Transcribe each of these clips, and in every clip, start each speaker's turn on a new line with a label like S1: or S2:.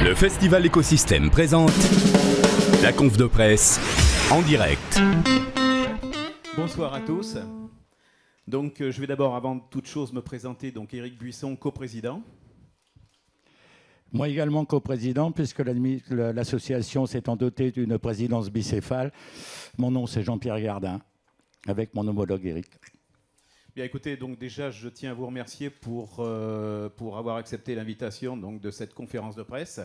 S1: Le Festival Écosystème présente la conf de presse en direct.
S2: Bonsoir à tous. Donc, je vais d'abord, avant toute chose, me présenter. Donc, Éric Buisson, coprésident.
S3: Moi également coprésident, puisque l'association s'étant dotée d'une présidence bicéphale. Mon nom, c'est Jean-Pierre Gardin, avec mon homologue Éric.
S2: Bien, écoutez, donc déjà, je tiens à vous remercier pour avoir accepté l'invitation de cette conférence de presse.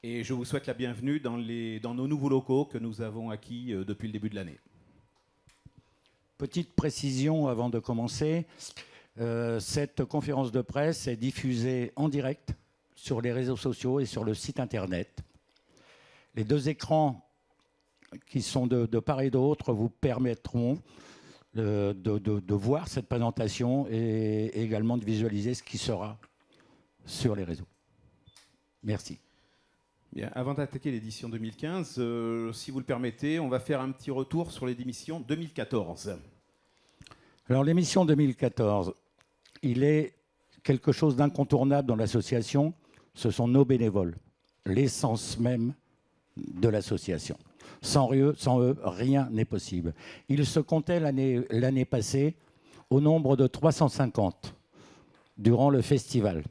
S2: Et je vous souhaite la bienvenue dans nos nouveaux locaux que nous avons acquis depuis le début de l'année.
S3: Petite précision avant de commencer, cette conférence de presse est diffusée en direct sur les réseaux sociaux et sur le site internet. Les deux écrans qui sont de part et d'autre vous permettront de voir cette présentation et également de visualiser ce qui sera sur les réseaux. Merci.
S2: Bien, avant d'attaquer l'édition 2015, si vous le permettez, on va faire un petit retour sur l'édition 2014.
S3: Alors l'émission 2014, il est quelque chose d'incontournable dans l'association. Ce sont nos bénévoles, l'essence même de l'association. Sans eux, rien n'est possible. Il se comptait l'année passée au nombre de 350 durant le festival.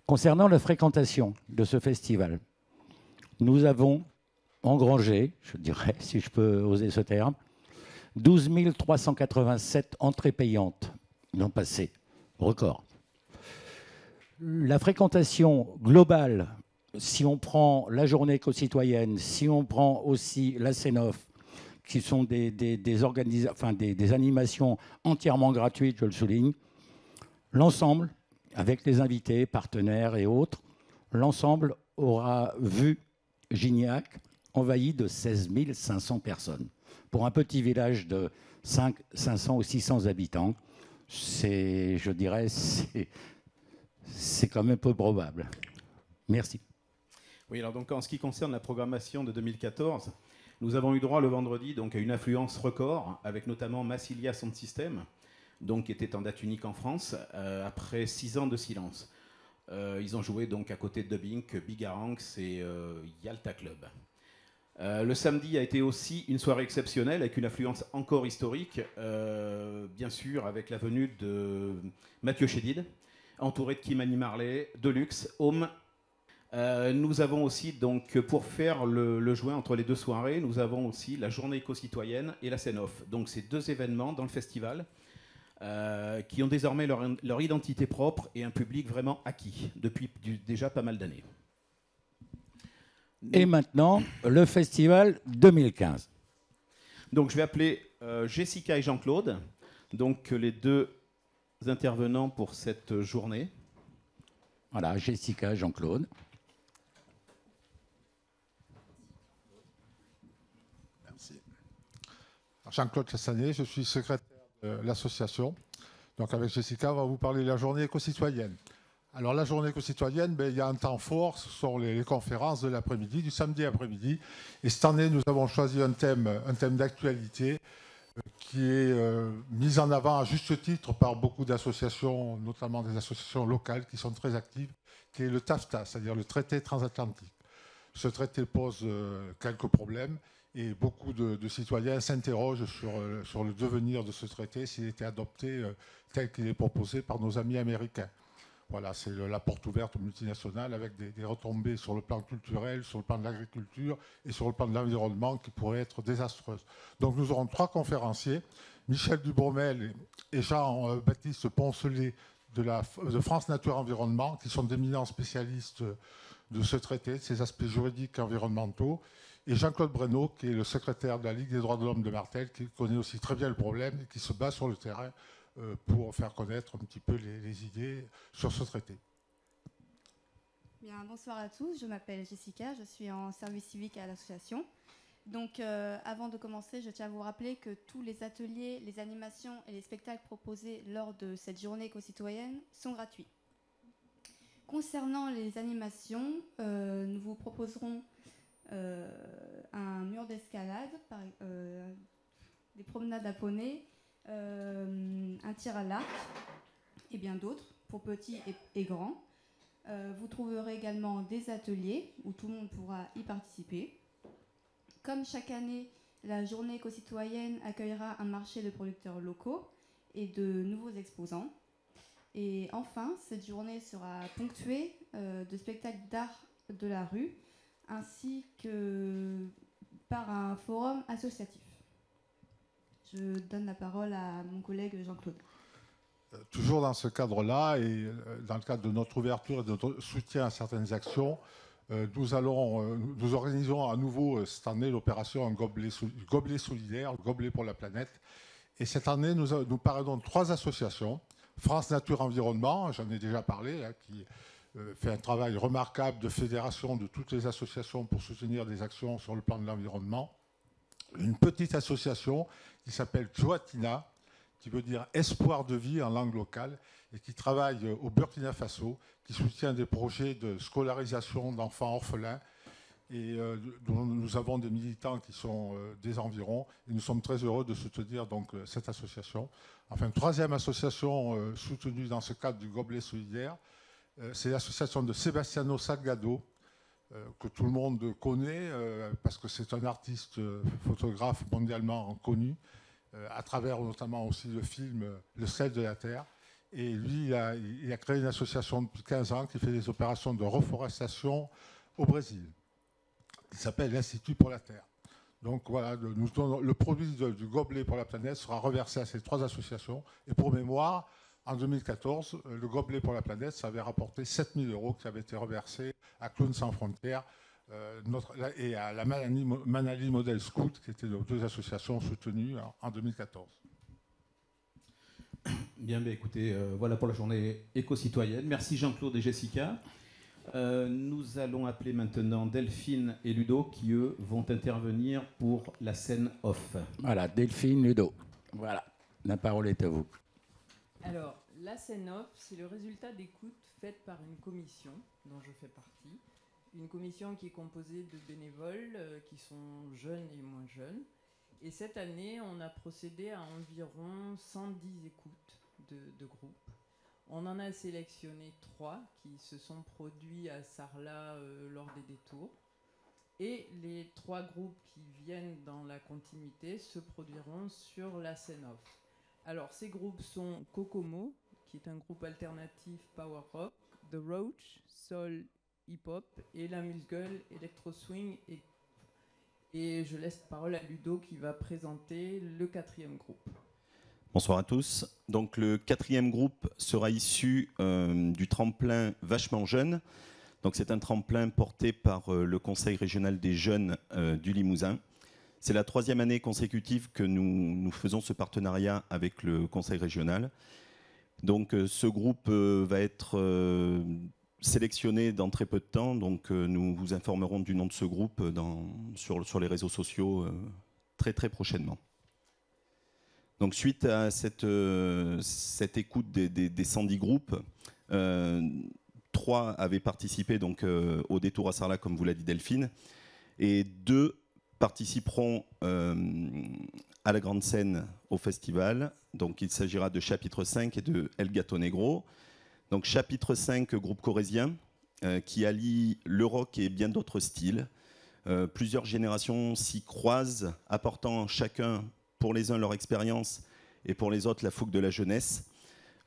S3: Concernant la fréquentation de ce festival, nous avons engrangé, je dirais, si je peux oser ce terme, 12 387 entrées payantes l'an passé, record. La fréquentation globale, si on prend la journée éco-citoyenne, si on prend aussi la CENOF, qui sont des animations entièrement gratuites, je le souligne, l'ensemble, avec les invités, partenaires et autres, l'ensemble aura vu Gignac envahi de 16 500 personnes. Pour un petit village de 500 ou 600 habitants, je dirais, c'est quand même peu probable. Merci.
S2: Oui, alors donc en ce qui concerne la programmation de 2014, nous avons eu droit le vendredi à une affluence record, avec notamment Massilia Sound System, qui était en date unique en France, après 6 ans de silence. Ils ont joué à côté de Dubbing, Bigaranx et Yalta Club. Le samedi a été aussi une soirée exceptionnelle, avec une affluence encore historique, bien sûr avec la venue de Mathieu Chédid, entouré de Kimani Marley, Deluxe, Home. Nous avons aussi, pour faire le joint entre les deux soirées, nous avons aussi la journée éco-citoyenne et la CENOF. Donc ces deux événements dans le festival qui ont désormais leur identité propre et un public vraiment acquis depuis déjà pas mal d'années.
S3: Et maintenant, le festival 2015.
S2: Donc je vais appeler Jessica et Jean-Claude, les deux intervenants pour cette journée.
S3: Voilà, Jessica, Jean-Claude.
S4: Merci. Jean-Claude Chassanet, je suis secrétaire de l'association. Donc avec Jessica, on va vous parler de la journée éco-citoyenne. Alors la journée éco-citoyenne, il y a un temps fort, ce sont les conférences de l'après-midi, du samedi après-midi. Et cette année, nous avons choisi un thème d'actualité qui est mis en avant à juste titre par beaucoup d'associations, notamment des associations locales qui sont très actives, qui est le TAFTA, c'est-à-dire le traité transatlantique. Ce traité pose quelques problèmes et beaucoup de citoyens s'interrogent sur le devenir de ce traité s'il était adopté tel qu'il est proposé par nos amis américains. Voilà, c'est la porte ouverte aux multinationales avec des retombées sur le plan culturel, sur le plan de l'agriculture et sur le plan de l'environnement qui pourraient être désastreuses. Donc nous aurons 3 conférenciers, Michel Dubromel et Jean-Baptiste Poncelet de France Nature Environnement, qui sont d'éminents spécialistes de ce traité, de ses aspects juridiques et environnementaux, et Jean-Claude Breno, qui est le secrétaire de la Ligue des droits de l'homme de Martel, qui connaît aussi très bien le problème et qui se bat sur le terrain pour faire connaître un petit peu les idées sur ce traité.
S5: Bien, bonsoir à tous, je m'appelle Jessica, je suis en service civique à l'association. Donc avant de commencer, je tiens à vous rappeler que tous les ateliers, les animations et les spectacles proposés lors de cette journée éco-citoyenne sont gratuits. Concernant les animations, nous vous proposerons un mur d'escalade, des promenades à poney, un tir à l'arc et bien d'autres pour petits et grands. Vous trouverez également des ateliers où tout le monde pourra y participer. Comme chaque année, la journée éco-citoyenne accueillera un marché de producteurs locaux et de nouveaux exposants. Et enfin, cette journée sera ponctuée de spectacles d'art de la rue ainsi que par un forum associatif. Je donne la parole à mon collègue Jean-Claude.
S4: Toujours dans ce cadre-là et dans le cadre de notre ouverture et de notre soutien à certaines actions, nous organisons à nouveau cette année l'opération Gobelet solidaire, Gobelet pour la planète. Et cette année, nous parrainons 3 associations. France Nature Environnement, j'en ai déjà parlé, qui fait un travail remarquable de fédération de toutes les associations pour soutenir des actions sur le plan de l'environnement. Une petite association qui s'appelle Joatina, qui veut dire espoir de vie en langue locale, et qui travaille au Burkina Faso, qui soutient des projets de scolarisation d'enfants orphelins, et dont nous avons des militants qui sont des environs, et nous sommes très heureux de soutenir donc cette association. Enfin, une 3e association soutenue dans ce cadre du Gobelet solidaire, c'est l'association de Sebastiano Salgado, que tout le monde connaît, parce que c'est un artiste photographe mondialement connu, à travers notamment aussi le film Le sel de la terre. Et lui, il a créé une association depuis 15 ans qui fait des opérations de reforestation au Brésil, qui s'appelle l'Institut pour la Terre. Donc voilà, le produit du Gobelet pour la planète sera reversé à ces 3 associations. Et pour mémoire, en 2014, le Gobelet pour la planète, ça avait rapporté 7 000 € qui avaient été reversés à Clowns sans frontières et à la Manali Model Scout, qui étaient nos 2 associations soutenues en 2014.
S2: Bien, écoutez, voilà pour la journée éco-citoyenne. Merci Jean-Claude et Jessica. Nous allons appeler maintenant Delphine et Ludo qui, eux, vont intervenir pour la scène off.
S3: Voilà, Delphine, Ludo. Voilà, la parole est à vous.
S6: Alors, la scène off, c'est le résultat d'écoutes faites par une commission dont je fais partie. Une commission qui est composée de bénévoles qui sont jeunes et moins jeunes. Et cette année, on a procédé à environ 110 écoutes de groupes. On en a sélectionné 3 qui se sont produits à Sarlat lors des détours. Et les 3 groupes qui viennent dans la continuité se produiront sur la scène off. Alors, ces groupes sont Kokomo, qui est un groupe alternatif power rock, The Roach, soul hip-hop, et la Musgueule, Electro Swing. Et je laisse la parole à Ludo qui va présenter le 4e groupe.
S7: Bonsoir à tous. Donc le 4e groupe sera issu du tremplin Vachement Jeune. Donc c'est un tremplin porté par le Conseil régional des jeunes du Limousin. C'est la 3e année consécutive que nous faisons ce partenariat avec le Conseil régional. Donc ce groupe va être sélectionné dans très peu de temps. Donc nous vous informerons du nom de ce groupe sur les réseaux sociaux très prochainement. Donc suite à cette écoute des 110 groupes, 3 avaient participé donc, au détour à Sarlat, comme vous l'a dit Delphine, et 2 participeront à la grande scène au festival. Donc il s'agira de Chapitre 5 et de El Gato Negro. Donc Chapitre 5, groupe corrézien, qui allie le rock et bien d'autres styles. Plusieurs générations s'y croisent, apportant chacun pour les uns leur expérience et pour les autres la fougue de la jeunesse.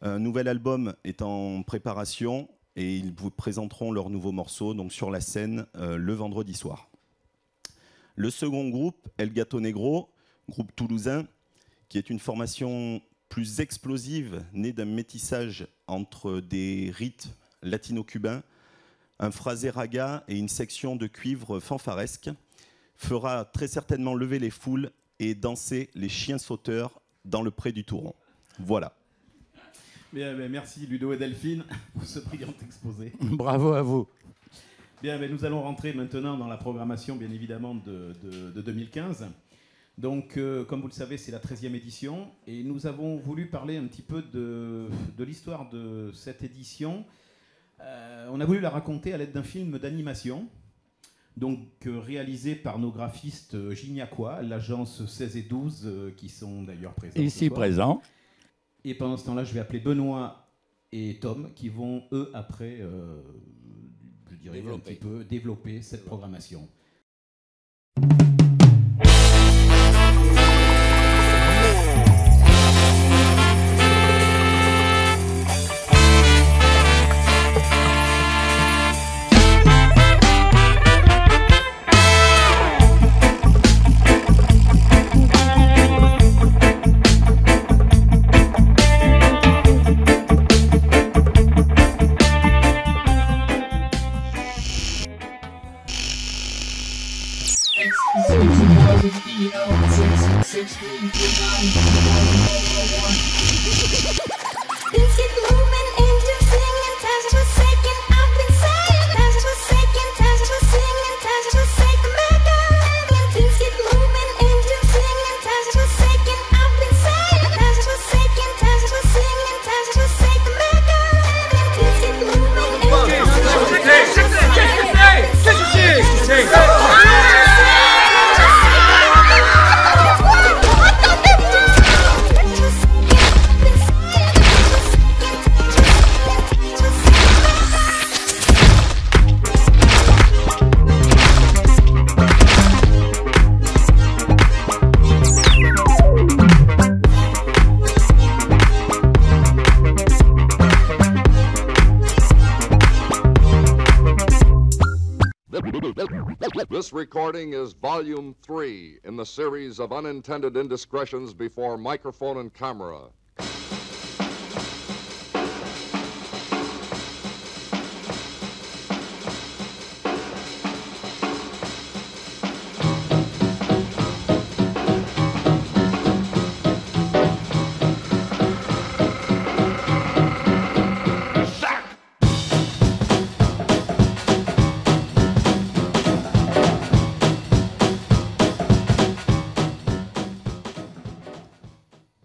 S7: Un nouvel album est en préparation et ils vous présenteront leurs nouveaux morceaux donc sur la scène le vendredi soir. Le second groupe, El Gato Negro, groupe toulousain, qui est une formation plus explosive, née d'un métissage entre des rythmes latino-cubains, un phrasé raga et une section de cuivre fanfaresque, fera très certainement lever les foules et danser les chiens sauteurs dans le pré du Touron. Voilà.
S2: Bien, merci Ludo et Delphine pour ce brillant exposé.
S3: Bravo à vous.
S2: Bien, nous allons rentrer maintenant dans la programmation, bien évidemment, de 2015. Donc, comme vous le savez, c'est la 13e édition et nous avons voulu parler un petit peu de l'histoire de cette édition. On a voulu la raconter à l'aide d'un film d'animation, donc réalisé par nos graphistes gignacois, l'agence 16 et 12, qui sont d'ailleurs présents.
S3: Ici présents.
S2: Et pendant ce temps-là, je vais appeler Benoît et Tom, qui vont, eux, après, je dirais, un petit peu développer cette programmation.
S8: This recording is volume 3 in the series of unintended indiscretions before microphone and camera.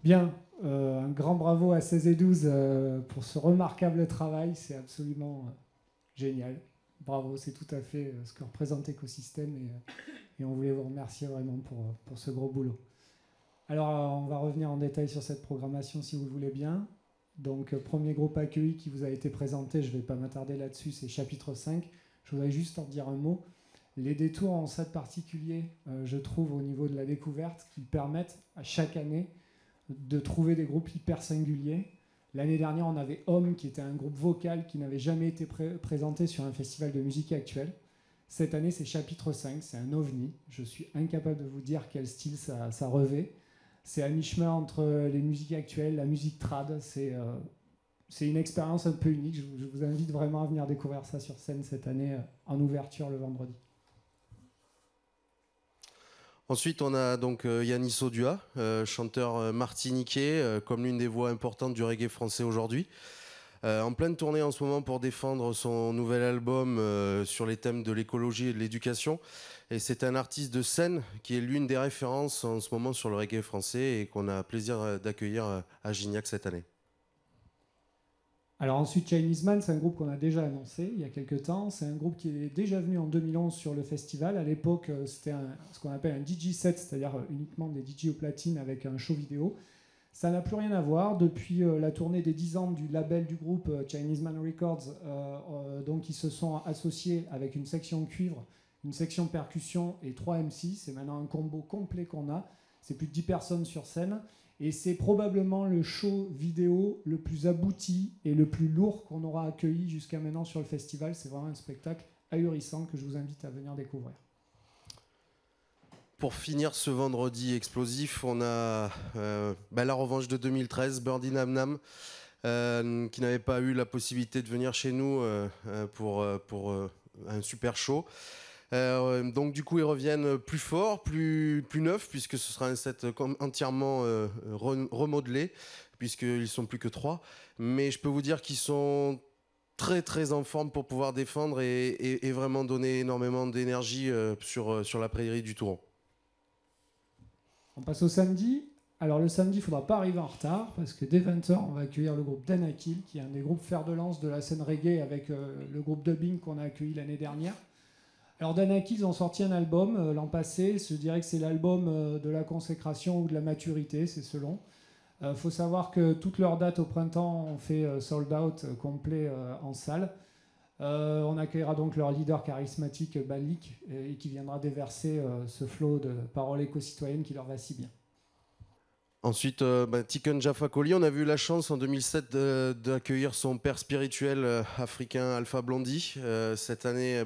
S9: Bien, un grand bravo à 16 et 12 pour ce remarquable travail, c'est absolument génial. Bravo, c'est tout à fait ce que représente Écosystème et on voulait vous remercier vraiment pour ce gros boulot. Alors on va revenir en détail sur cette programmation si vous le voulez bien. Donc premier groupe accueilli qui vous a été présenté, je ne vais pas m'attarder là-dessus, c'est chapitre 5. Je voudrais juste en dire un mot. Les détours ont ça de particulier, je trouve, au niveau de la découverte, qui permettent à chaque année de trouver des groupes hyper singuliers. L'année dernière, on avait Homme, qui était un groupe vocal qui n'avait jamais été présenté sur un festival de musique actuelle. Cette année, c'est chapitre 5, c'est un ovni. Je suis incapable de vous dire quel style ça revêt. C'est à mi-chemin entre les musiques actuelles, la musique trad. C'est une expérience un peu unique. Je vous invite vraiment à venir découvrir ça sur scène cette année, en ouverture le vendredi.
S10: Ensuite, on a donc Yanis Odua, chanteur martiniquais, comme l'une des voix importantes du reggae français aujourd'hui. En pleine tournée en ce moment pour défendre son nouvel album sur les thèmes de l'écologie et de l'éducation. Et c'est un artiste de scène qui est l'une des références en ce moment sur le reggae français et qu'on a plaisir d'accueillir à Gignac cette année.
S9: Alors ensuite, Chinese Man, c'est un groupe qu'on a déjà annoncé il y a quelques temps. C'est un groupe qui est déjà venu en 2011 sur le festival. À l'époque, c'était ce qu'on appelle un DJ set, c'est-à-dire uniquement des DJ au platine avec un show vidéo. Ça n'a plus rien à voir. Depuis la tournée des 10 ans du label du groupe Chinese Man Records, donc ils se sont associés avec une section cuivre, une section percussion et 3 MC. C'est maintenant un combo complet qu'on a. C'est plus de 10 personnes sur scène. Et c'est probablement le show vidéo le plus abouti et le plus lourd qu'on aura accueilli jusqu'à maintenant sur le festival. C'est vraiment un spectacle ahurissant que je vous invite à venir découvrir.
S10: Pour finir ce vendredi explosif, on a la revanche de 2013, Birdie Nam Nam, qui n'avait pas eu la possibilité de venir chez nous pour un super show. Donc du coup ils reviennent plus forts, plus neufs, puisque ce sera un set entièrement remodelé, puisqu'ils sont plus que 3. Mais je peux vous dire qu'ils sont très très en forme pour pouvoir défendre et vraiment donner énormément d'énergie sur la prairie du Touron.
S9: On passe au samedi. Alors le samedi, il ne faudra pas arriver en retard, parce que dès 20h, on va accueillir le groupe Danakil, qui est un des groupes fer de lance de la scène reggae avec le groupe Dubbing qu'on a accueilli l'année dernière. Alors Danakil, ils ont sorti un album l'an passé. Je dirais que c'est l'album de la consécration ou de la maturité, c'est selon. Faut savoir que toutes leurs dates au printemps ont fait sold out complet en salle. On accueillera donc leur leader charismatique Balik et qui viendra déverser ce flot de paroles éco-citoyennes qui leur va si bien.
S10: Ensuite, Tiken Jah Fakoly, on a eu la chance en 2007 d'accueillir son père spirituel africain Alpha Blondy. Cette année,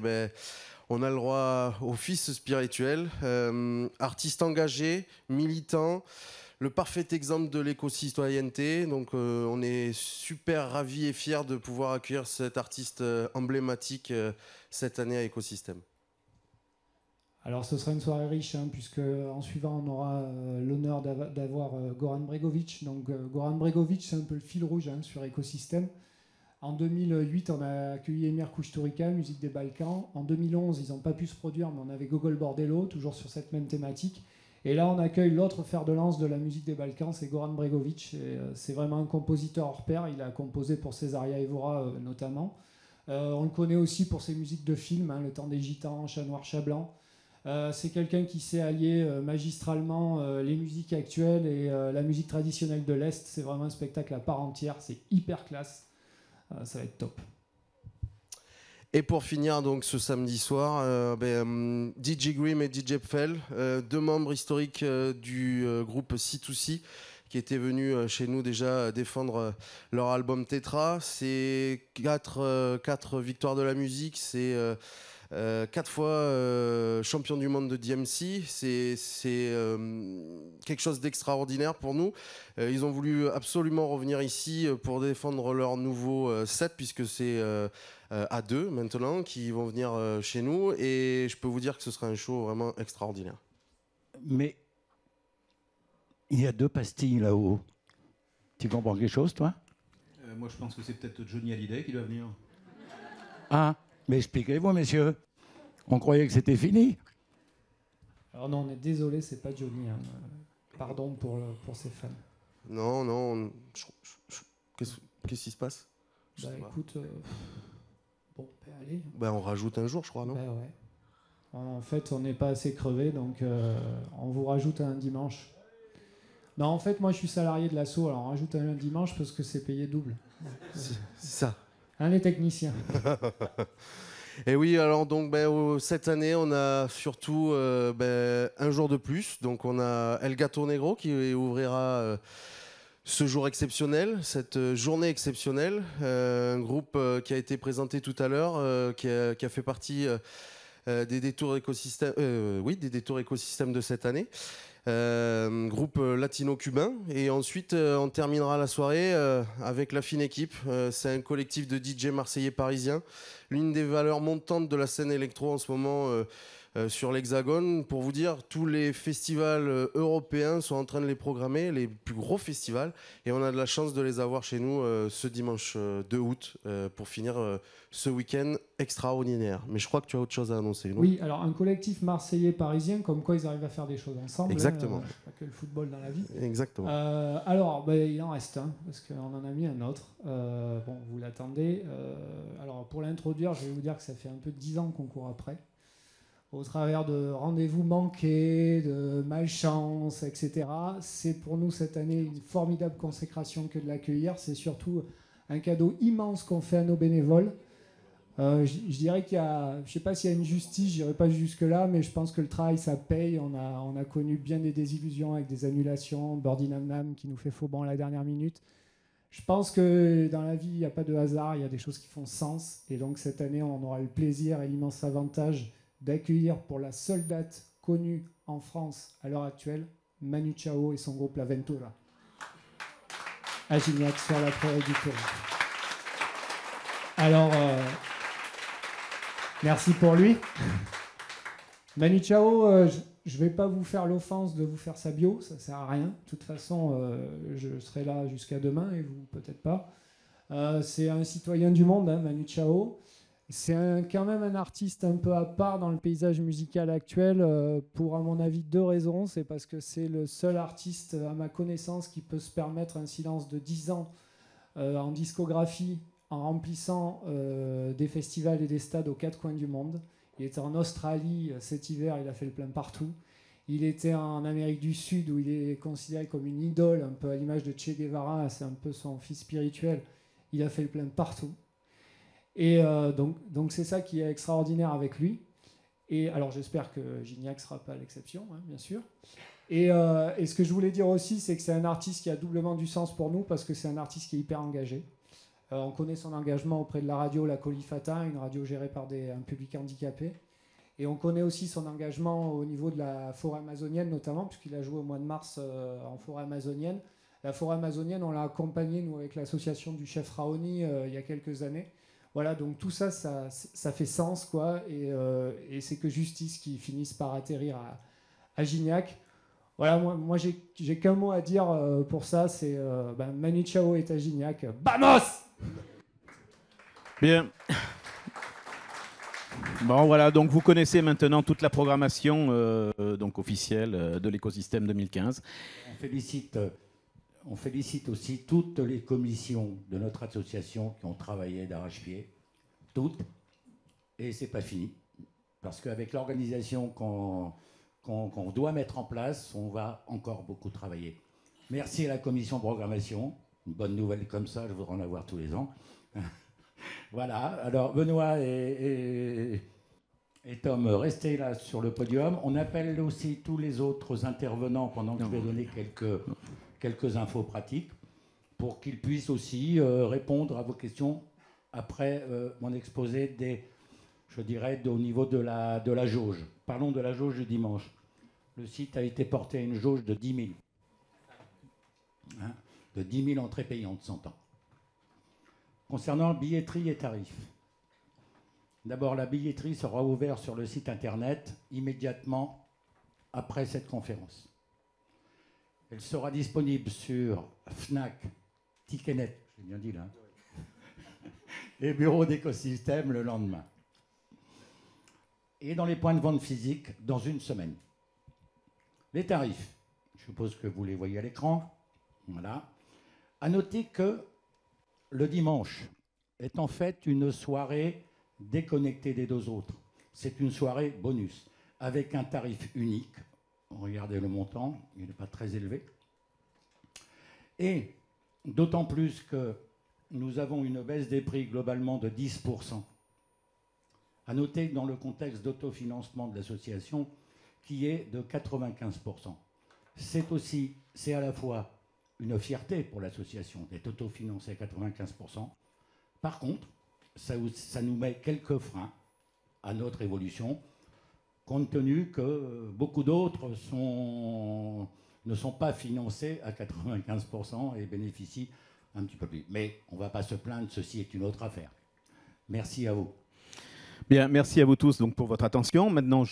S10: on a le droit au fils spirituel, artiste engagé, militant, le parfait exemple de l'éco-citoyenneté. Donc on est super ravis et fiers de pouvoir accueillir cet artiste emblématique cette année à Écosystème.
S9: Alors ce sera une soirée riche, hein, puisque en suivant on aura l'honneur d'avoir Goran Bregovic. Donc Goran Bregovic, c'est un peu le fil rouge, hein, sur Écosystème. En 2008, on a accueilli Emir Kusturica, musique des Balkans. En 2011, ils n'ont pas pu se produire, mais on avait Gogol Bordello, toujours sur cette même thématique. Et là, on accueille l'autre fer de lance de la musique des Balkans, c'est Goran Bregovic. C'est vraiment un compositeur hors pair. Il a composé pour Cesaria Evora notamment. On le connaît aussi pour ses musiques de films, hein, Le Temps des Gitans, Chat Noir, Chat Blanc. C'est quelqu'un qui sait allier magistralement les musiques actuelles et la musique traditionnelle de l'Est. C'est vraiment un spectacle à part entière. C'est hyper classe. Ça va être top.
S10: Et pour finir donc ce samedi soir, DJ Grimm et DJ Pfel, deux membres historiques du groupe C2C qui étaient venus chez nous déjà défendre leur album Tetra. C'est 4 victoires de la musique, c'est 4 fois champion du monde de DMC, c'est quelque chose d'extraordinaire pour nous. Ils ont voulu absolument revenir ici pour défendre leur nouveau set, puisque c'est à 2 maintenant qui vont venir chez nous, et je peux vous dire que ce sera un show vraiment extraordinaire.
S3: Mais il y a 2 pastilles là-haut. Tu comprends quelque chose, toi?
S2: Moi, je pense que c'est peut-être Johnny Hallyday qui doit venir.
S3: Ah, mais expliquez-vous, messieurs. On croyait que c'était fini.
S9: Alors non, on est désolé, c'est pas Johnny. Hein. Pardon pour ses fans.
S10: Non. Qu'est-ce qui se passe?
S9: Écoute, bon, allez.
S10: On rajoute un jour, je crois, non?
S9: Ouais. En fait, on n'est pas assez crevé, donc on vous rajoute un dimanche. Non, en fait, moi, je suis salarié de l'asso, alors on rajoute un dimanche parce que c'est payé double.
S10: C'est ça.
S9: Un les techniciens.
S10: Et oui, alors donc cette année, on a surtout un jour de plus. Donc on a El Gato Negro qui ouvrira ce jour exceptionnel, cette journée exceptionnelle. Un groupe qui a été présenté tout à l'heure, qui a fait partie des détours écosystèmes, des détours écosystèmes de cette année. Groupe latino-cubain, et ensuite on terminera la soirée avec la fine équipe. C'est un collectif de DJ marseillais parisiens, l'une des valeurs montantes de la scène électro en ce moment sur l'Hexagone. Pour vous dire, tous les festivals européens sont en train de les programmer, les plus gros festivals, et on a de la chance de les avoir chez nous ce dimanche 2 août pour finir ce week-end extraordinaire. Mais je crois que tu as autre chose à annoncer, non?
S9: Oui, alors un collectif marseillais parisien, comme quoi ils arrivent à faire des choses ensemble.
S10: Exactement.
S9: Pas que le football dans la vie.
S10: Exactement.
S9: Alors, il en reste un, parce qu'on en a mis un autre. Vous l'attendez. Alors, pour l'introduire, je vais vous dire que ça fait un peu 10 ans qu'on court après. Au travers de rendez-vous manqués, de malchance, etc. C'est pour nous cette année une formidable consécration que de l'accueillir. C'est surtout un cadeau immense qu'on fait à nos bénévoles. Je dirais qu'il y a, je ne sais pas s'il y a une justice, je n'irai pas jusque-là, mais je pense que le travail, ça paye. On a connu bien des désillusions avec des annulations, Birdie Nam Nam qui nous fait faux banc à la dernière minute. Je pense que dans la vie, il n'y a pas de hasard, il y a des choses qui font sens. Et donc cette année, on aura le plaisir et l'immense avantage d'accueillir pour la seule date connue en France à l'heure actuelle, Manu Chao et son groupe La Ventura. À Gignac, sur la prairie du Tour. Alors... merci pour lui. Manu Chao, je ne vais pas vous faire l'offense de vous faire sa bio, ça ne sert à rien. De toute façon, je serai là jusqu'à demain et vous peut-être pas. C'est un citoyen du monde, hein, Manu Chao. C'est quand même un artiste un peu à part dans le paysage musical actuel pour, à mon avis, 2 raisons. C'est parce que c'est le seul artiste, à ma connaissance, qui peut se permettre un silence de 10 ans en discographie, en remplissant des festivals et des stades aux 4 coins du monde. Il était en Australie cet hiver, il a fait le plein partout. Il était en Amérique du Sud où il est considéré comme une idole, un peu à l'image de Che Guevara, c'est un peu son fils spirituel. Il a fait le plein partout. Et donc c'est ça qui est extraordinaire avec lui. Et alors j'espère que Gignac ne sera pas l'exception, hein, bien sûr. Et ce que je voulais dire aussi, c'est que c'est un artiste qui a doublement du sens pour nous parce que c'est un artiste qui est hyper engagé. On connaît son engagement auprès de la radio La Colifata, une radio gérée par un public handicapé. Et on connaît aussi son engagement au niveau de la forêt amazonienne, notamment, puisqu'il a joué au mois de mars en forêt amazonienne. La forêt amazonienne, on l'a accompagné, nous, avec l'association du chef Raoni, il y a quelques années. Voilà, donc tout ça, ça fait sens, quoi. Et c'est que justice qui finisse par atterrir à Gignac. Voilà, moi j'ai qu'un mot à dire pour ça, c'est Manu Chao est à Gignac. Vamos!
S2: Bien. Bon, voilà, donc vous connaissez maintenant toute la programmation donc officielle de l'écosystème 2015.
S3: On félicite aussi toutes les commissions de notre association qui ont travaillé d'arrache-pied, toutes, et c'est pas fini, parce qu'avec l'organisation qu'on doit mettre en place, on va encore beaucoup travailler. Merci à la commission programmation, une bonne nouvelle comme ça, je voudrais en avoir tous les ans. Voilà, alors Benoît et Tom, restez là sur le podium. On appelle aussi tous les autres intervenants pendant que je vais donner quelques infos pratiques pour qu'ils puissent aussi répondre à vos questions après mon exposé je dirais, au niveau de la jauge. Parlons de la jauge du dimanche. Le site a été porté à une jauge de 10 000. Hein, de 10 000 entrées payantes, 100 ans. Concernant billetterie et tarifs, d'abord, la billetterie sera ouverte sur le site internet immédiatement après cette conférence. Elle sera disponible sur Fnac, Ticketnet, j'ai bien dit là, et bureaux d'écosystème le lendemain. Et dans les points de vente physiques dans une semaine. Les tarifs, je suppose que vous les voyez à l'écran. Voilà. À noter que le dimanche est en fait une soirée déconnectée des deux autres. C'est une soirée bonus, avec un tarif unique. Regardez le montant, il n'est pas très élevé. Et d'autant plus que nous avons une baisse des prix globalement de 10%. À noter que dans le contexte d'autofinancement de l'association, qui est de 95%. C'est à la fois une fierté pour l'association d'être autofinancée à 95%. Par contre, ça nous met quelques freins à notre évolution, compte tenu que beaucoup d'autres ne sont pas financés à 95% et bénéficient un petit peu plus. Mais on ne va pas se plaindre, ceci est une autre affaire. Merci à vous.
S2: Bien, merci à vous tous donc, pour votre attention. Maintenant,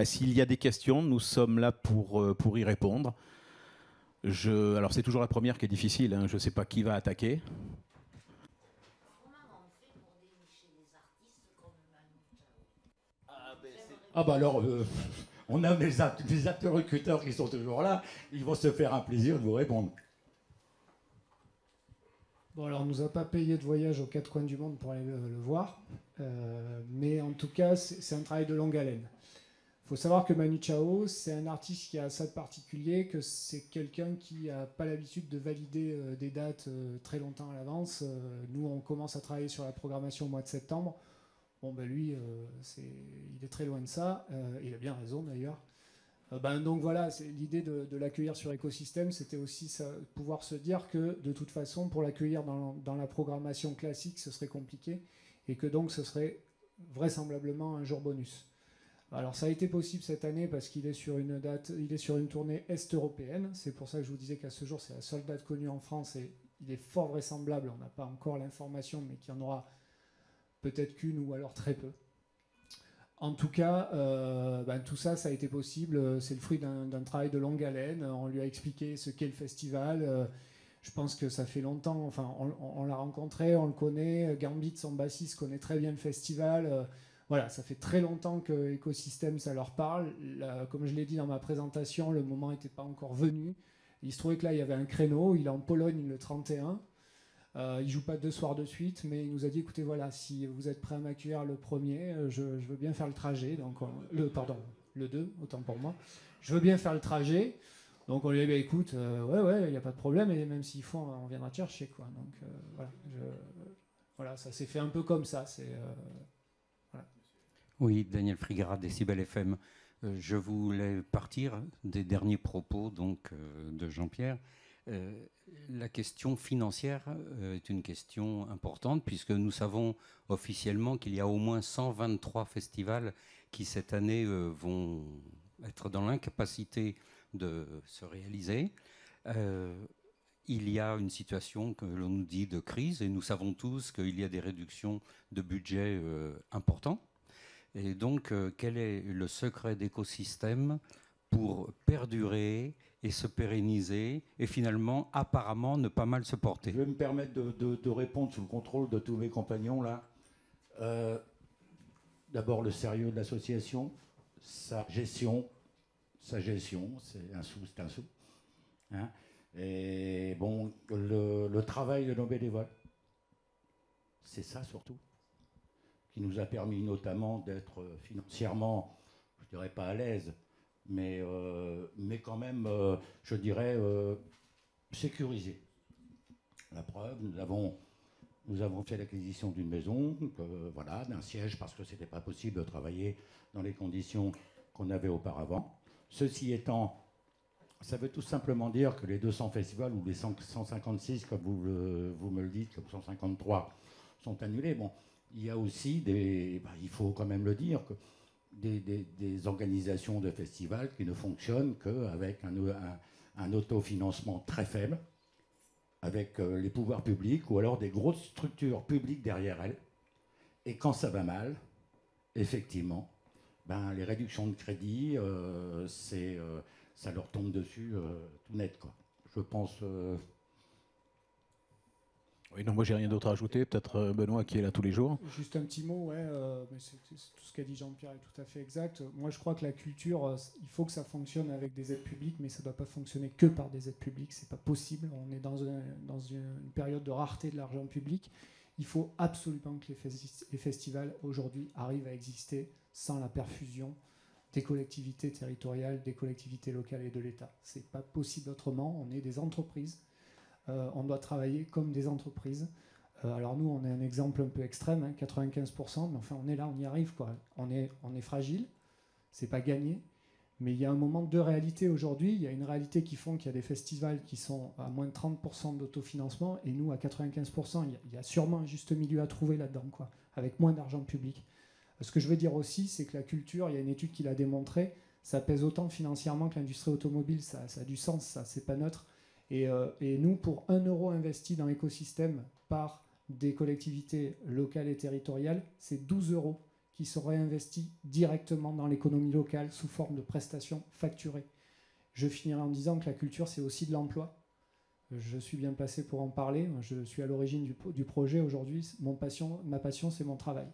S2: s'il y a des questions, nous sommes là pour y répondre. Alors, c'est toujours la première qui est difficile. Hein. Je ne sais pas qui va attaquer.
S3: Ah bah alors, on a des interlocuteurs qui sont toujours là. Ils vont se faire un plaisir de vous répondre.
S9: Bon, alors on ne nous a pas payé de voyage aux quatre coins du monde pour aller le voir. Mais en tout cas, c'est un travail de longue haleine. Il faut savoir que Manu Chao, c'est un artiste qui a ça de particulier, que c'est quelqu'un qui n'a pas l'habitude de valider des dates très longtemps à l'avance. Nous, on commence à travailler sur la programmation au mois de septembre. Bon, ben lui, il est très loin de ça. Il a bien raison, d'ailleurs. Donc voilà, l'idée de l'accueillir sur écosystème, c'était aussi pouvoir se dire que, de toute façon, pour l'accueillir dans la programmation classique, ce serait compliqué. Et que donc, ce serait vraisemblablement un jour bonus. Alors ça a été possible cette année parce qu'il est sur une tournée est-européenne. C'est pour ça que je vous disais qu'à ce jour, c'est la seule date connue en France et il est fort vraisemblable, on n'a pas encore l'information, mais qu'il y en aura peut-être qu'une ou alors très peu. En tout cas, tout ça, ça a été possible. C'est le fruit d'un travail de longue haleine. On lui a expliqué ce qu'est le festival. Je pense que ça fait longtemps, enfin, on l'a rencontré, on le connaît. Gambit, son bassiste, connaît très bien le festival. Voilà, ça fait très longtemps que Écosystème, ça leur parle. Là, comme je l'ai dit dans ma présentation, le moment n'était pas encore venu. Il se trouvait que là, il y avait un créneau. Il est en Pologne le 31. Il ne joue pas 2 soirs de suite, mais il nous a dit, écoutez, voilà, si vous êtes prêt à m'accueillir le premier, je veux bien faire le trajet. Donc, le le 2, autant pour moi. Je veux bien faire le trajet. Donc on lui a dit, bah, écoute, ouais, il n'y a pas de problème, et même s'il faut, on viendra te chercher, quoi. Donc voilà, ça s'est fait un peu comme ça. Voilà.
S11: Oui, Daniel Frigara, Décibel FM. Je voulais partir des derniers propos donc, de Jean-Pierre. La question financière est une question importante puisque nous savons officiellement qu'il y a au moins 123 festivals qui cette année vont être dans l'incapacité de se réaliser. Il y a une situation que l'on nous dit de crise et nous savons tous qu'il y a des réductions de budget importantes. Et donc, quel est le secret d'écosystème pour perdurer et se pérenniser et finalement, apparemment, ne pas mal se porter?
S3: Je vais me permettre de répondre sous le contrôle de tous mes compagnons là. D'abord, le sérieux de l'association, sa gestion, c'est un sou, c'est un sou. Hein, et bon, le travail de nos bénévoles, c'est ça surtout, qui nous a permis notamment d'être financièrement, je ne dirais pas à l'aise, mais quand même, je dirais, sécurisé. La preuve, nous avons fait l'acquisition d'une maison, voilà, d'un siège, parce que ce n'était pas possible de travailler dans les conditions qu'on avait auparavant. Ceci étant, ça veut tout simplement dire que les 200 festivals, ou les 156, comme vous me le dites, comme 153, sont annulés. Bon, il y a aussi il faut quand même le dire, que des organisations de festivals qui ne fonctionnent qu'avec un autofinancement très faible, avec les pouvoirs publics, ou alors des grosses structures publiques derrière elles. Et quand ça va mal, effectivement, les réductions de crédit, ça leur tombe dessus tout net, quoi. Je pense...
S2: Oui, non, moi j'ai rien d'autre à ajouter. Peut-être Benoît qui est là tous les jours.
S9: Juste un petit mot, ouais, mais tout ce qu'a dit Jean-Pierre est tout à fait exact. Moi je crois que la culture, il faut que ça fonctionne avec des aides publiques, mais ça ne doit pas fonctionner que par des aides publiques. C'est pas possible. On est dans une période de rareté de l'argent public. Il faut absolument que les festivals aujourd'hui arrivent à exister sans la perfusion des collectivités territoriales, des collectivités locales et de l'État. C'est pas possible autrement. On est des entreprises. On doit travailler comme des entreprises. Alors nous, on est un exemple un peu extrême, hein, 95%, mais enfin on est là, on y arrive, quoi. On est fragile, c'est pas gagné, mais il y a un moment de réalité aujourd'hui. Il y a une réalité qui font qu'il y a des festivals qui sont à moins de 30% d'autofinancement, et nous à 95%, il y a sûrement un juste milieu à trouver là-dedans, quoi, avec moins d'argent public. Ce que je veux dire aussi, c'est que la culture, il y a une étude qui l'a démontré, ça pèse autant financièrement que l'industrie automobile, ça a du sens, ça, c'est pas neutre. Et nous, pour 1 euro investi dans l'écosystème par des collectivités locales et territoriales, c'est 12 euros qui sont réinvestis directement dans l'économie locale sous forme de prestations facturées. Je finirai en disant que la culture, c'est aussi de l'emploi. Je suis bien placé pour en parler. Je suis à l'origine du projet aujourd'hui. Ma passion, c'est mon travail.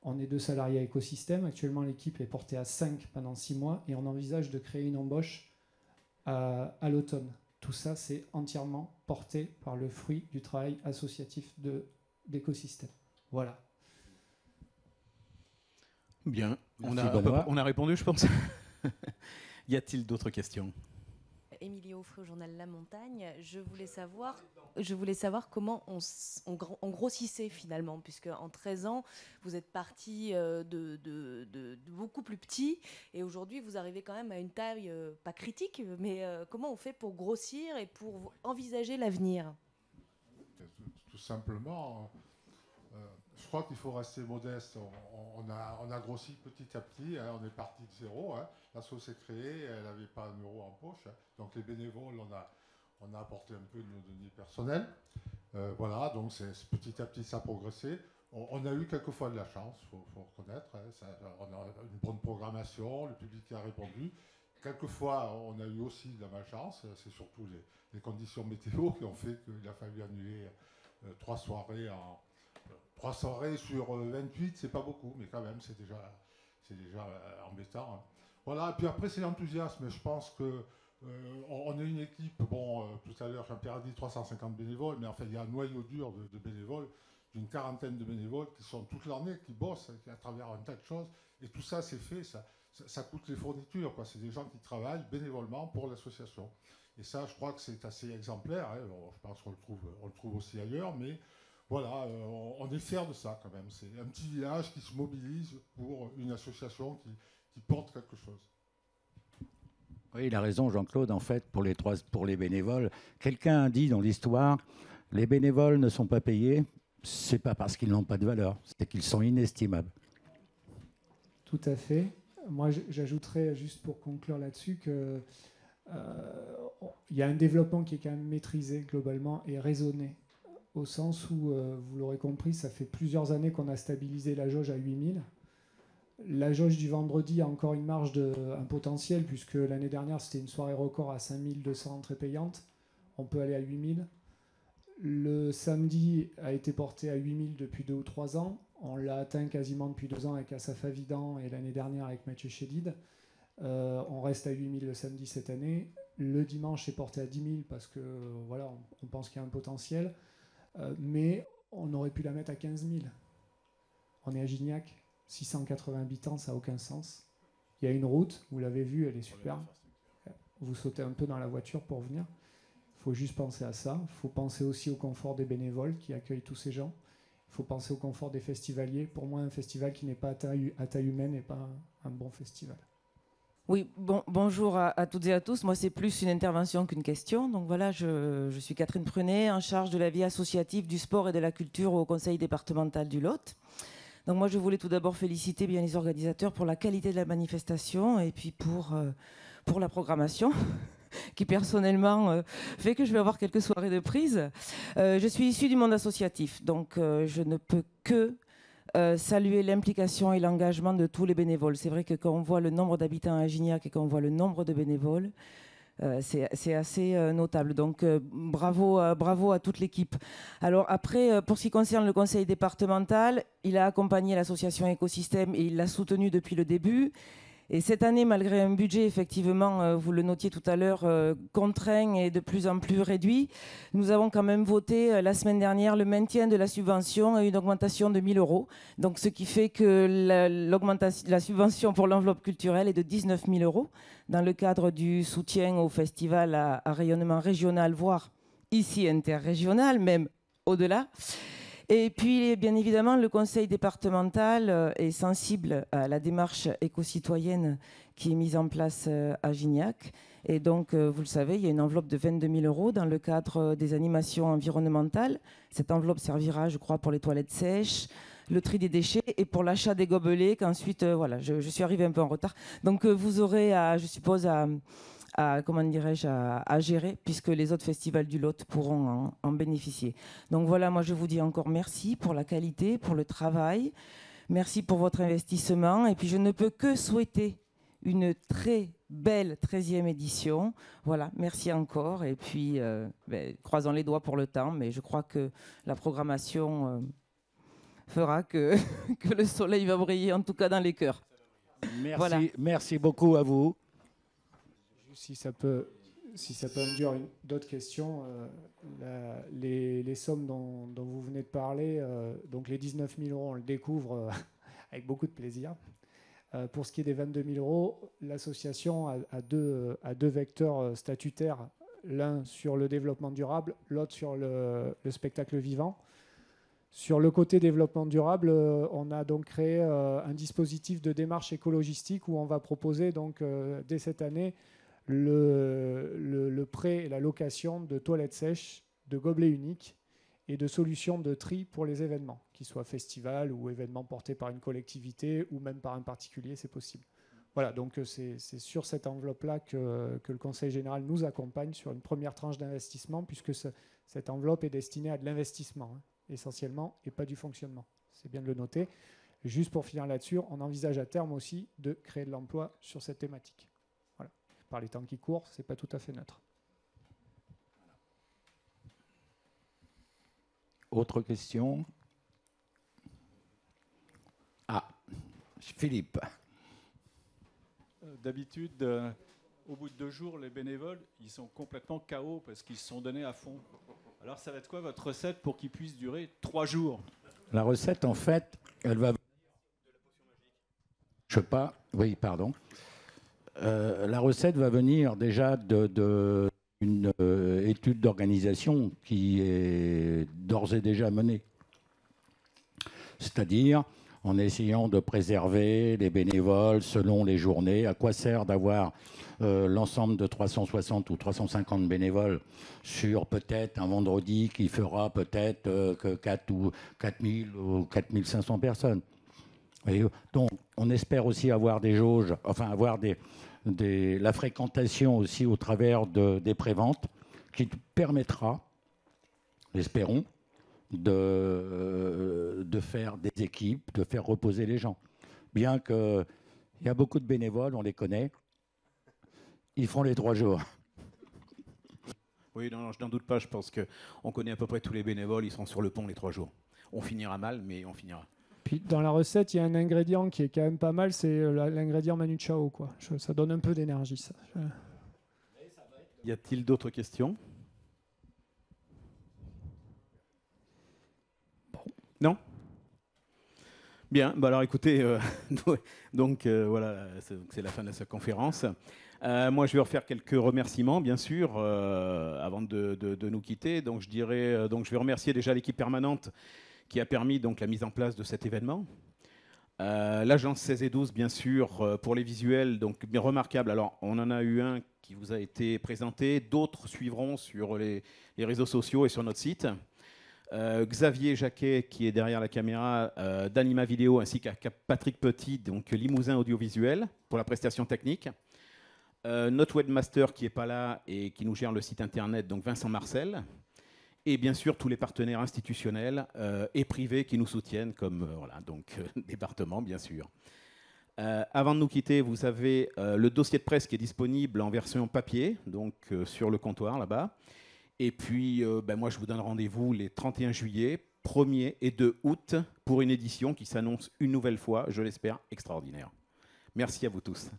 S9: On est 2 salariés à écosystème. Actuellement, l'équipe est portée à 5 pendant 6 mois et on envisage de créer une embauche à l'automne. Tout ça, c'est entièrement porté par le fruit du travail associatif d'écosystème. Voilà.
S2: Bien, on
S3: Merci,
S2: a répondu, je pense. Y a-t-il d'autres questions?
S12: Émilie Offray au journal La Montagne. Je voulais savoir comment on grossissait finalement, puisque en 13 ans, vous êtes parti de beaucoup plus petit, et aujourd'hui, vous arrivez quand même à une taille pas critique, mais comment on fait pour grossir et pour envisager l'avenir?
S4: Tout simplement, je crois qu'il faut rester modeste. On a grossi petit à petit, hein, on est parti de zéro. Hein. L'asso s'est créée, elle n'avait pas 1 euro en poche. Hein. Donc les bénévoles, on a apporté un peu de nos deniers personnels. Voilà, donc petit à petit ça a progressé. On a eu quelquefois de la chance, il faut reconnaître. Hein. On a une bonne programmation, le public a répondu. Quelquefois, on a eu aussi de la malchance. C'est surtout les conditions météo qui ont fait qu'il a fallu annuler 3 soirées sur 28, c'est pas beaucoup, mais quand même, c'est déjà embêtant. Hein. Voilà, et puis après, c'est l'enthousiasme. Je pense que on est une équipe, tout à l'heure, Jean-Pierre a dit 350 bénévoles, mais enfin, il y a un noyau dur de bénévoles d'une quarantaine de bénévoles qui sont toute l'année, qui bossent à travers un tas de choses. Et tout ça, c'est fait, ça coûte les fournitures, quoi. C'est des gens qui travaillent bénévolement pour l'association. Et ça, je crois que c'est assez exemplaire. Hein. Bon, je pense qu'on le trouve aussi ailleurs, mais voilà, on est fiers de ça quand même. C'est un petit village qui se mobilise pour une association qui porte quelque chose.
S3: Oui, il a raison, Jean-Claude. En fait, pour les bénévoles, quelqu'un a dit dans l'histoire, les bénévoles ne sont pas payés, c'est pas parce qu'ils n'ont pas de valeur, c'est qu'ils sont inestimables.
S9: Tout à fait. Moi, j'ajouterais, juste pour conclure là-dessus, que il y a un développement qui est quand même maîtrisé globalement et raisonné, au sens où, vous l'aurez compris, ça fait plusieurs années qu'on a stabilisé la jauge à 8000. La jauge du vendredi a encore une marge un potentiel, puisque l'année dernière, c'était une soirée record à 5200 entrées payantes. On peut aller à 8000. Le samedi a été porté à 8000 depuis 2 ou 3 ans. On l'a atteint quasiment depuis 2 ans avec Asaf Avidan et l'année dernière avec Mathieu Chédid. On reste à 8000 le samedi cette année. Le dimanche est porté à 10 000 parce que voilà, on pense qu'il y a un potentiel. Mais on aurait pu la mettre à 15 000. On est à Gignac, 680 habitants, ça n'a aucun sens. Il y a une route, vous l'avez vue, elle est superbe. Vous sautez un peu dans la voiture pour venir. Il faut juste penser à ça. Il faut penser aussi au confort des bénévoles qui accueillent tous ces gens. Il faut penser au confort des festivaliers. Pour moi, un festival qui n'est pas à taille humaine n'est pas un bon festival.
S13: Oui, bonjour à toutes et à tous. Moi, c'est plus une intervention qu'une question. Donc voilà, je suis Catherine Prunet, en charge de la vie associative, du sport et de la culture au conseil départemental du Lot. Donc moi, je voulais tout d'abord féliciter bien les organisateurs pour la qualité de la manifestation et puis pour la programmation qui personnellement fait que je vais avoir quelques soirées de prise. Je suis issue du monde associatif, donc je ne peux que saluer l'implication et l'engagement de tous les bénévoles. C'est vrai que quand on voit le nombre d'habitants à Gignac et quand on voit le nombre de bénévoles, c'est assez notable. Donc bravo à toute l'équipe. Alors après, pour ce qui concerne le conseil départemental, il a accompagné l'association Écosystème et il l'a soutenu depuis le début. Et cette année, malgré un budget, effectivement, vous le notiez tout à l'heure, contraint et de plus en plus réduit, nous avons quand même voté la semaine dernière le maintien de la subvention et une augmentation de 1 000 €. Donc, ce qui fait que la subvention pour l'enveloppe culturelle est de 19 000 € dans le cadre du soutien au festival à rayonnement régional, voire ici interrégional, même au-delà. Et puis, bien évidemment, le conseil départemental est sensible à la démarche éco-citoyenne qui est mise en place à Gignac. Et donc, vous le savez, il y a une enveloppe de 22 000 € dans le cadre des animations environnementales. Cette enveloppe servira, je crois, pour les toilettes sèches, le tri des déchets et pour l'achat des gobelets, qu'ensuite, voilà, je suis arrivée un peu en retard. Donc, vous aurez, je suppose, à gérer, puisque les autres festivals du Lot pourront en bénéficier. Donc voilà, moi je vous dis encore merci pour la qualité, pour le travail, merci pour votre investissement, et puis je ne peux que souhaiter une très belle 13e édition. Voilà, merci encore, et puis croisons les doigts pour le temps, mais je crois que la programmation fera que le soleil va briller, en tout cas dans les cœurs.
S3: Merci,
S13: voilà.
S3: Merci beaucoup à vous.
S9: Si ça peut induire d'autres questions, les sommes dont vous venez de parler, donc les 19 000 €, on le découvre avec beaucoup de plaisir. Pour ce qui est des 22 000 €, l'association a deux vecteurs statutaires, l'un sur le développement durable, l'autre sur le spectacle vivant. Sur le côté développement durable, on a donc créé un dispositif de démarche écologistique où on va proposer donc, dès cette année le prêt et la location de toilettes sèches, de gobelets uniques et de solutions de tri pour les événements, qu'ils soient festivals ou événements portés par une collectivité ou même par un particulier, c'est possible. Voilà, donc c'est sur cette enveloppe-là que le Conseil général nous accompagne sur une première tranche d'investissement, puisque cette enveloppe est destinée à de l'investissement, essentiellement, et pas du fonctionnement. C'est bien de le noter. Juste pour finir là-dessus, on envisage à terme aussi de créer de l'emploi sur cette thématique. Voilà. Par les temps qui courent, ce n'est pas tout à fait neutre.
S3: Autre question? Ah, Philippe.
S14: D'habitude, au bout de 2 jours, les bénévoles, ils sont complètement KO parce qu'ils se sont donnés à fond. Alors, ça va être quoi votre recette pour qu'ils puissent durer 3 jours?
S3: La recette, en fait, elle va... Je sais pas, oui, pardon. La recette va venir déjà d'une étude d'organisation qui est d'ores et déjà menée. C'est-à-dire en essayant de préserver les bénévoles selon les journées. À quoi sert d'avoir l'ensemble de 360 ou 350 bénévoles sur peut-être un vendredi qui fera peut-être que 4 000 ou 4 500 personnes. Et donc, on espère aussi avoir des jauges, enfin avoir la fréquentation aussi au travers des préventes qui permettra, espérons, de faire des équipes, de faire reposer les gens. Bien qu'il y a beaucoup de bénévoles, on les connaît, ils font les 3 jours.
S2: Oui, non, je n'en doute pas, je pense qu'on connaît à peu près tous les bénévoles, ils seront sur le pont les 3 jours. On finira mal, mais on finira.
S9: Puis dans la recette, il y a un ingrédient qui est quand même pas mal, c'est l'ingrédient Manu Chao, quoi. Ça donne un peu d'énergie, ça.
S2: Y a-t-il d'autres questions? Non? Bien, bah alors écoutez, donc voilà, c'est la fin de cette conférence. Moi, je vais refaire quelques remerciements, bien sûr, avant de nous quitter. Donc, je vais remercier déjà l'équipe permanente qui a permis donc la mise en place de cet événement. L'agence 16 et 12, bien sûr, pour les visuels, donc bien remarquable. Alors, on en a eu un qui vous a été présenté, d'autres suivront sur les réseaux sociaux et sur notre site. Xavier Jacquet, qui est derrière la caméra d'Anima Vidéo, ainsi qu'à Patrick Petit, donc Limousin Audiovisuel, pour la prestation technique. Notre webmaster qui n'est pas là et qui nous gère le site internet, donc Vincent Marcel. Et bien sûr, tous les partenaires institutionnels et privés qui nous soutiennent, comme département, bien sûr. Avant de nous quitter, vous avez le dossier de presse qui est disponible en version papier, donc sur le comptoir là-bas. Et puis, moi, je vous donne rendez-vous les 31 juillet, 1er et 2 août pour une édition qui s'annonce une nouvelle fois, je l'espère, extraordinaire. Merci à vous tous.